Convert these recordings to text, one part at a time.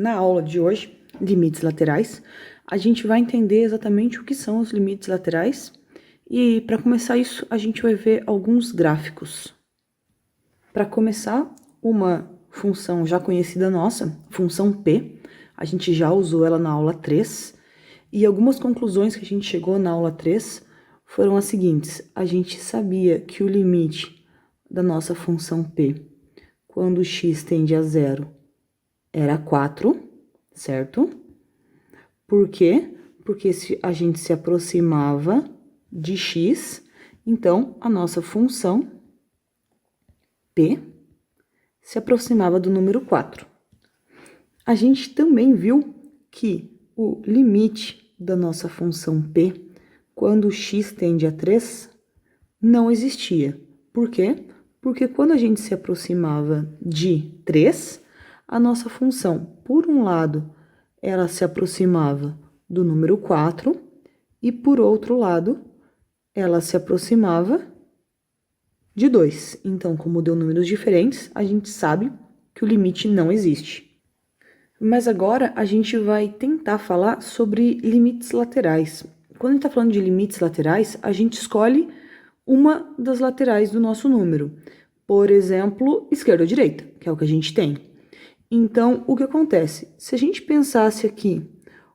na aula de hoje, limites laterais, a gente vai entender exatamente o que são os limites laterais e, para começar isso, a gente vai ver alguns gráficos. Para começar, uma função já conhecida nossa, função P, a gente já usou ela na aula 3, e algumas conclusões que a gente chegou na aula 3 foram as seguintes: a gente sabia que o limite da nossa função P, quando x tende a zero, era 4, certo? Por quê? Porque se a gente se aproximava de x, então a nossa função P se aproximava do número 4. A gente também viu que o limite da nossa função P, quando x tende a 3, não existia. Por quê? Porque quando a gente se aproximava de 3, a nossa função, por um lado, ela se aproximava do número 4, e por outro lado, ela se aproximava de 2. Então, como deu números diferentes, a gente sabe que o limite não existe. Mas agora a gente vai tentar falar sobre limites laterais. Quando a gente está falando de limites laterais, a gente escolhe uma das laterais do nosso número. Por exemplo, esquerda ou direita, que é o que a gente tem. Então, o que acontece? Se a gente pensasse aqui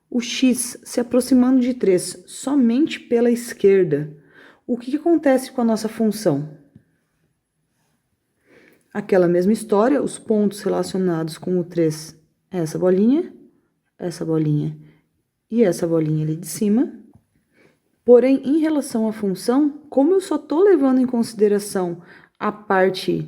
o x se aproximando de 3 somente pela esquerda, o que acontece com a nossa função? Aquela mesma história, os pontos relacionados com o 3, essa bolinha e essa bolinha ali de cima. Porém, em relação à função, como eu só estou levando em consideração a parte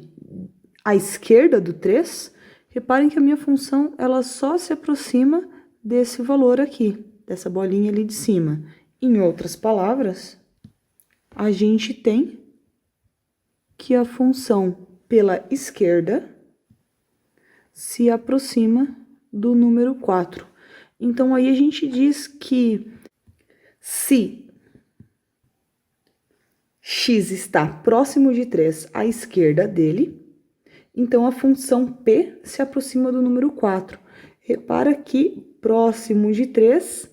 à esquerda do 3, reparem que a minha função ela só se aproxima desse valor aqui, dessa bolinha ali de cima. Em outras palavras, a gente tem que a função pela esquerda se aproxima do número 4. Então, aí a gente diz que se x está próximo de 3 à esquerda dele, então a função P se aproxima do número 4. Repara que próximo de 3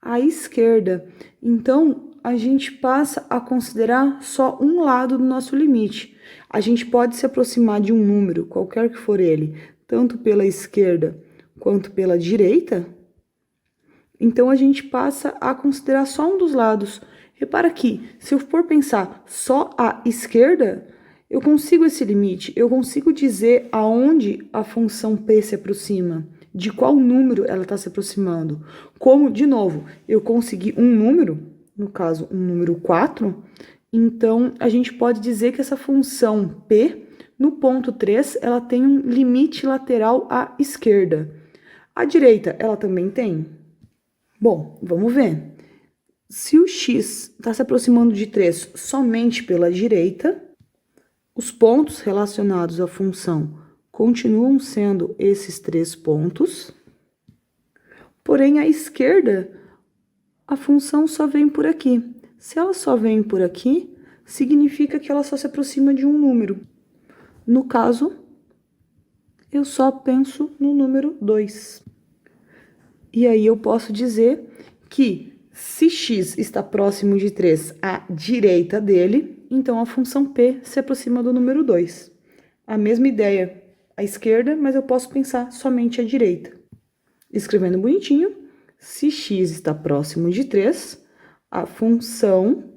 à esquerda. Então, a gente passa a considerar só um lado do nosso limite. A gente pode se aproximar de um número, qualquer que for ele, tanto pela esquerda quanto pela direita. Então, a gente passa a considerar só um dos lados. Repara que, se eu for pensar só à esquerda, eu consigo esse limite, eu consigo dizer aonde a função P se aproxima, de qual número ela está se aproximando. Como, de novo, eu consegui um número, no caso, um número 4, então a gente pode dizer que essa função P, no ponto 3, ela tem um limite lateral à esquerda. À direita, ela também tem? Bom, vamos ver. Se o x está se aproximando de 3 somente pela direita, os pontos relacionados à função continuam sendo esses 3 pontos, porém, à esquerda, a função só vem por aqui. Se ela só vem por aqui, significa que ela só se aproxima de um número. No caso, eu só penso no número 2. E aí eu posso dizer que se x está próximo de 3 à direita dele, então a função P se aproxima do número 2. A mesma ideia à esquerda, mas eu posso pensar somente à direita. Escrevendo bonitinho, se x está próximo de 3, a função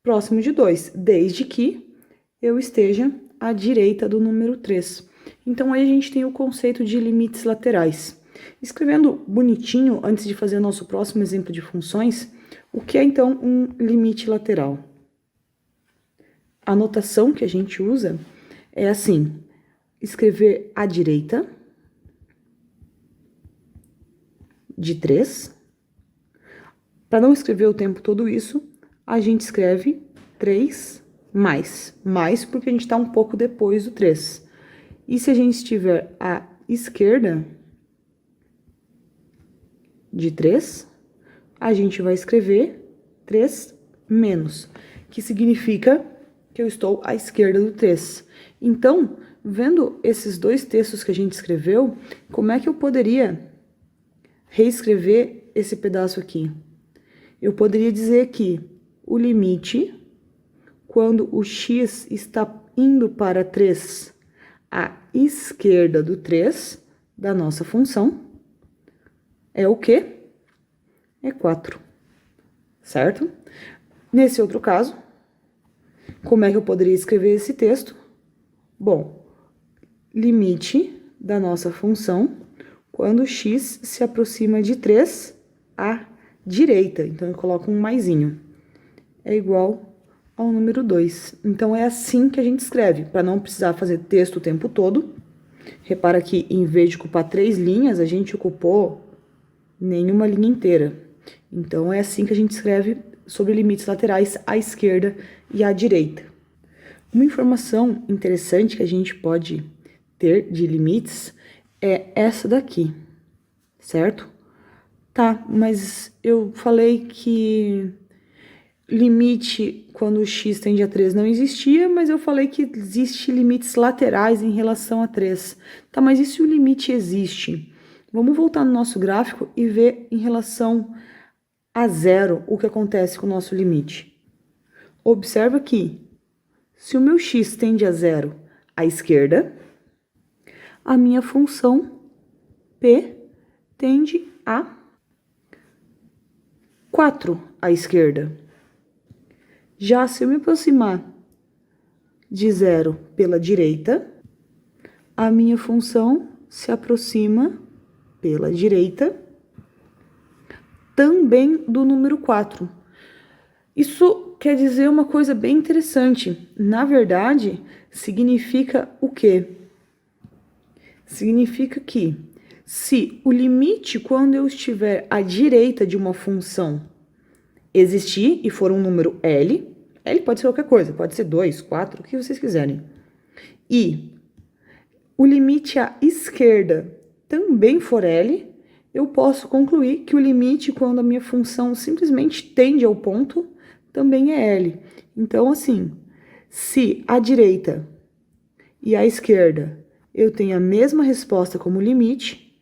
próximo de 2, desde que eu esteja à direita do número 3. Então, aí a gente tem o conceito de limites laterais. Escrevendo bonitinho, antes de fazer o nosso próximo exemplo de funções, o que é então um limite lateral? A notação que a gente usa é assim: escrever à direita de 3. Para não escrever o tempo todo isso, a gente escreve 3 mais. Mais porque a gente está um pouco depois do 3. E se a gente estiver à esquerda de 3, a gente vai escrever 3 menos, que significa que eu estou à esquerda do 3. Então, vendo esses dois textos que a gente escreveu, como é que eu poderia reescrever esse pedaço aqui? Eu poderia dizer que o limite, quando o x está indo para 3, à esquerda do 3, da nossa função, é o quê? É 4, certo? Nesse outro caso, como é que eu poderia escrever esse texto? Bom, limite da nossa função quando x se aproxima de 3 à direita. Então, eu coloco um maisinho. É igual ao número 2. Então, é assim que a gente escreve, para não precisar fazer texto o tempo todo. Repara que, em vez de ocupar 3 linhas, a gente ocupou nenhuma linha inteira. Então, é assim que a gente escreve sobre limites laterais à esquerda e à direita. Uma informação interessante que a gente pode ter de limites é essa daqui, certo? Tá, mas eu falei que limite quando o x tende a 3 não existia, mas eu falei que existe limites laterais em relação a 3. Tá, mas e se o limite existe? Vamos voltar no nosso gráfico e ver em relação a 0 o que acontece com o nosso limite. Observa que, se o meu x tende a 0 à esquerda, a minha função p tende a 4 à esquerda. Já se eu me aproximar de 0 pela direita, a minha função se aproxima pela direita também do número 4. Isso quer dizer uma coisa bem interessante. Na verdade, significa o quê? Significa que se o limite, quando eu estiver à direita de uma função, existir e for um número L pode ser qualquer coisa, pode ser 2, 4, o que vocês quiserem, e o limite à esquerda também for L, eu posso concluir que o limite, quando a minha função simplesmente tende ao ponto, também é L. Então, assim, se à direita e à esquerda eu tenho a mesma resposta como limite,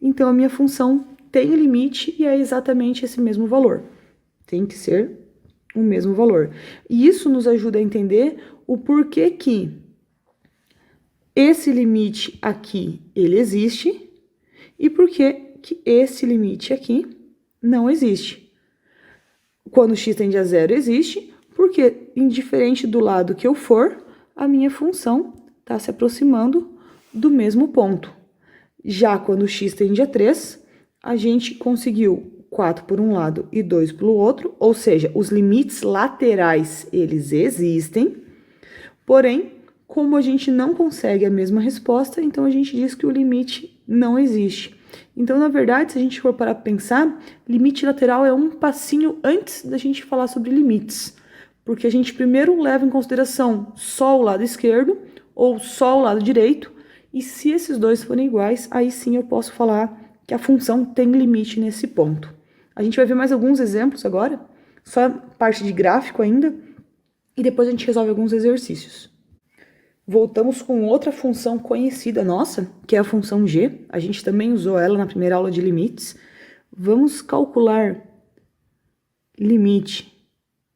então a minha função tem limite e é exatamente esse mesmo valor. Tem que ser o mesmo valor. E isso nos ajuda a entender o porquê que esse limite aqui, ele existe, e porquê que esse limite aqui não existe. Quando x tende a 0 existe, porque indiferente do lado que eu for, a minha função está se aproximando do mesmo ponto. Já quando x tende a 3, a gente conseguiu 4 por um lado e 2 pelo outro, ou seja, os limites laterais, eles existem, porém, como a gente não consegue a mesma resposta, então a gente diz que o limite não existe. Então, na verdade, se a gente for parar para pensar, limite lateral é um passinho antes da gente falar sobre limites, porque a gente primeiro leva em consideração só o lado esquerdo ou só o lado direito, e se esses dois forem iguais, aí sim eu posso falar que a função tem limite nesse ponto. A gente vai ver mais alguns exemplos agora, só parte de gráfico ainda, e depois a gente resolve alguns exercícios. Voltamos com outra função conhecida nossa, que é a função g. A gente também usou ela na primeira aula de limites. Vamos calcular limite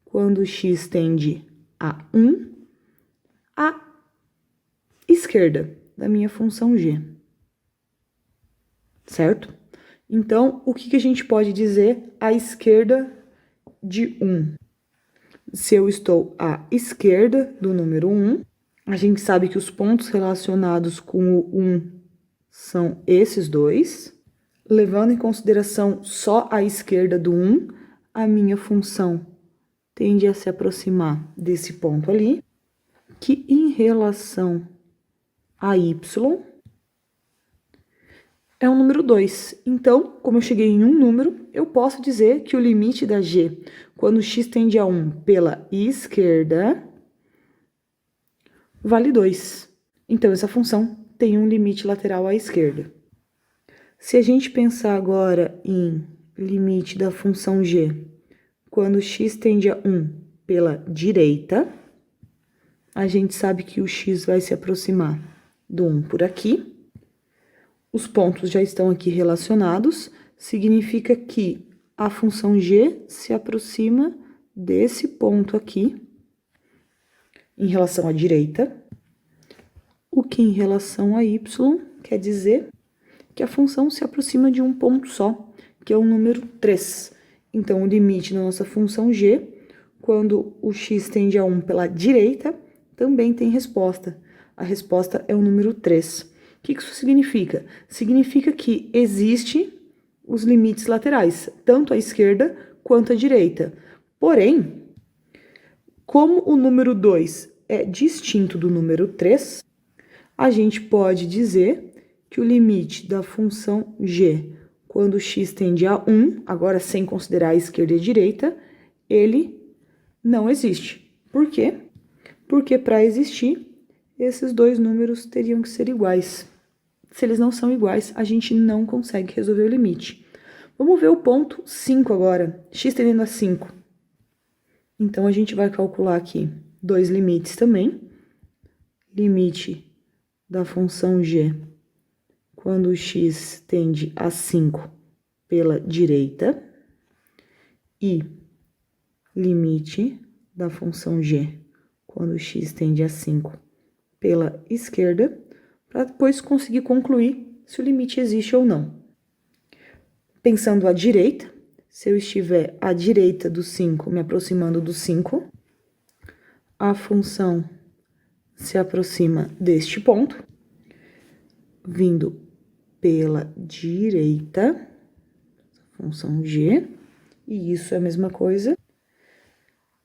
quando x tende a 1 à esquerda da minha função g. Certo? Então, o que a gente pode dizer à esquerda de 1? Se eu estou à esquerda do número 1, a gente sabe que os pontos relacionados com o 1 são esses dois. Levando em consideração só a esquerda do 1, a minha função tende a se aproximar desse ponto ali, que em relação a y é um número 2. Então, como eu cheguei em um número, eu posso dizer que o limite da g, quando x tende a 1 pela esquerda, vale 2. Então, essa função tem um limite lateral à esquerda. Se a gente pensar agora em limite da função g, quando x tende a 1 pela direita, a gente sabe que o x vai se aproximar do 1 por aqui. Os pontos já estão aqui relacionados, significa que a função g se aproxima desse ponto aqui, em relação à direita, o que em relação a y quer dizer que a função se aproxima de um ponto só, que é o número 3. Então, o limite da nossa função g, quando o x tende a 1 pela direita, também tem resposta. A resposta é o número 3. O que isso significa? Significa que existe os limites laterais, tanto à esquerda quanto à direita. Porém, como o número 2 é distinto do número 3, a gente pode dizer que o limite da função g, quando x tende a 1, agora sem considerar a esquerda e a direita, ele não existe. Por quê? Porque para existir, esses dois números teriam que ser iguais. Se eles não são iguais, a gente não consegue resolver o limite. Vamos ver o ponto 5 agora, x tendendo a 5. Então, a gente vai calcular aqui dois limites também. Limite da função g quando x tende a 5 pela direita e limite da função g quando x tende a 5 pela esquerda, para depois conseguir concluir se o limite existe ou não. Pensando à direita, se eu estiver à direita do 5, me aproximando do 5, a função se aproxima deste ponto, vindo pela direita, função g, e isso é a mesma coisa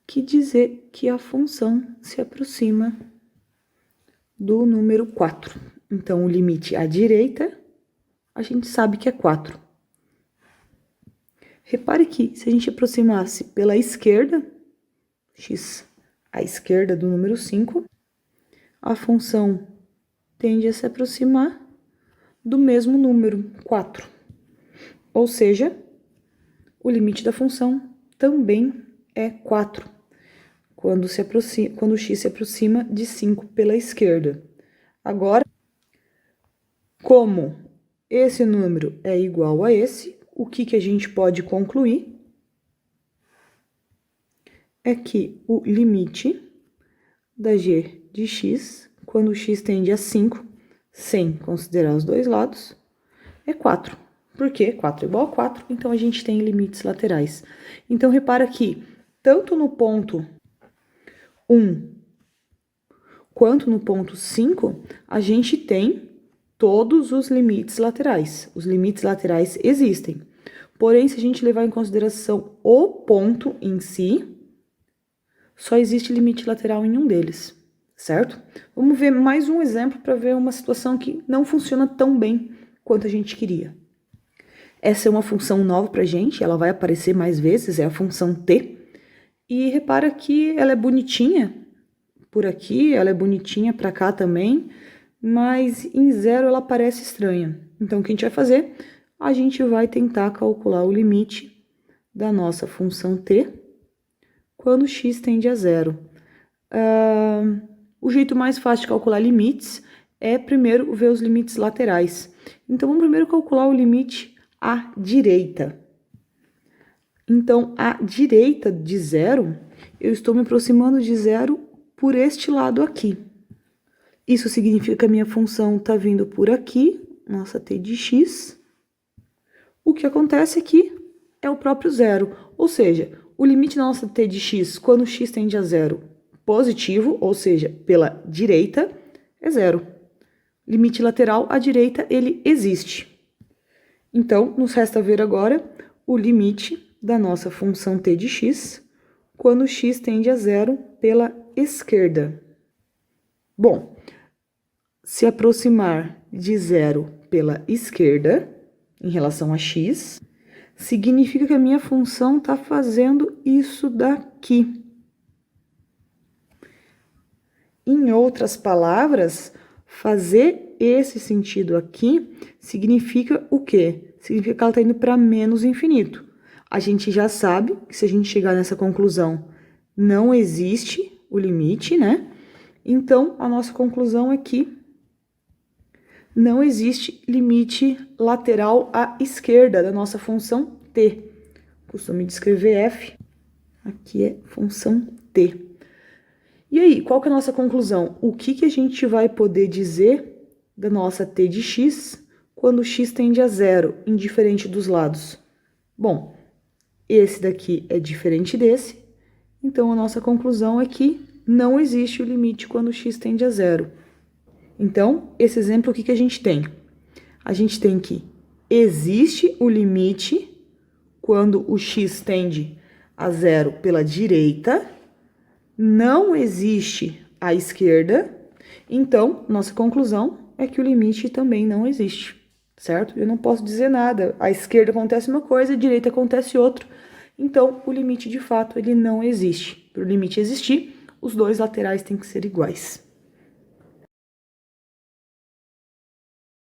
que dizer que a função se aproxima do número 4. Então, o limite à direita, a gente sabe que é 4. Repare que, se a gente aproximasse pela esquerda, x à esquerda do número 5, a função tende a se aproximar do mesmo número, 4. Ou seja, o limite da função também é 4, quando o x se aproxima de 5 pela esquerda. Agora, como esse número é igual a esse, o que a gente pode concluir é que o limite da g de x, quando o x tende a 5, sem considerar os dois lados, é 4. Por quê? 4 é igual a 4, então a gente tem limites laterais. Então, repara que, tanto no ponto 1 quanto no ponto 5, a gente tem todos os limites laterais. Os limites laterais existem. Porém, se a gente levar em consideração o ponto em si, só existe limite lateral em um deles, certo? Vamos ver mais um exemplo para ver uma situação que não funciona tão bem quanto a gente queria. Essa é uma função nova para a gente, ela vai aparecer mais vezes, é a função t. E repara que ela é bonitinha por aqui, ela é bonitinha para cá também, mas em zero ela parece estranha. Então, o que a gente vai fazer? A gente vai tentar calcular o limite da nossa função t quando x tende a 0. O jeito mais fácil de calcular limites é primeiro ver os limites laterais. Então, vamos primeiro calcular o limite à direita. Então, à direita de 0, eu estou me aproximando de 0 por este lado aqui. Isso significa que a minha função está vindo por aqui, nossa t de x. O que acontece aqui é o próprio 0, ou seja, o limite da nossa t de x, quando x tende a 0, positivo, ou seja, pela direita, é 0. Limite lateral à direita, ele existe. Então, nos resta ver agora o limite da nossa função t de x, quando x tende a 0 pela esquerda. Bom, se aproximar de 0 pela esquerda, em relação a x, significa que a minha função está fazendo isso daqui. Em outras palavras, fazer esse sentido aqui significa o quê? Significa que ela está indo para menos infinito. A gente já sabe que se a gente chegar nessa conclusão, não existe o limite, né? Então, a nossa conclusão é que não existe limite lateral à esquerda da nossa função t. Costume de escrever f, aqui é função t. E aí, qual que é a nossa conclusão? O que a gente vai poder dizer da nossa t de x quando x tende a zero, indiferente dos lados? Bom, esse daqui é diferente desse, então a nossa conclusão é que não existe o limite quando x tende a zero. Então, esse exemplo, o que a gente tem? A gente tem que existe o limite quando o x tende a zero pela direita, não existe à esquerda, então, nossa conclusão é que o limite também não existe, certo? Eu não posso dizer nada, à esquerda acontece uma coisa, à direita acontece outra, então o limite de fato ele não existe. Para o limite existir, os dois laterais têm que ser iguais.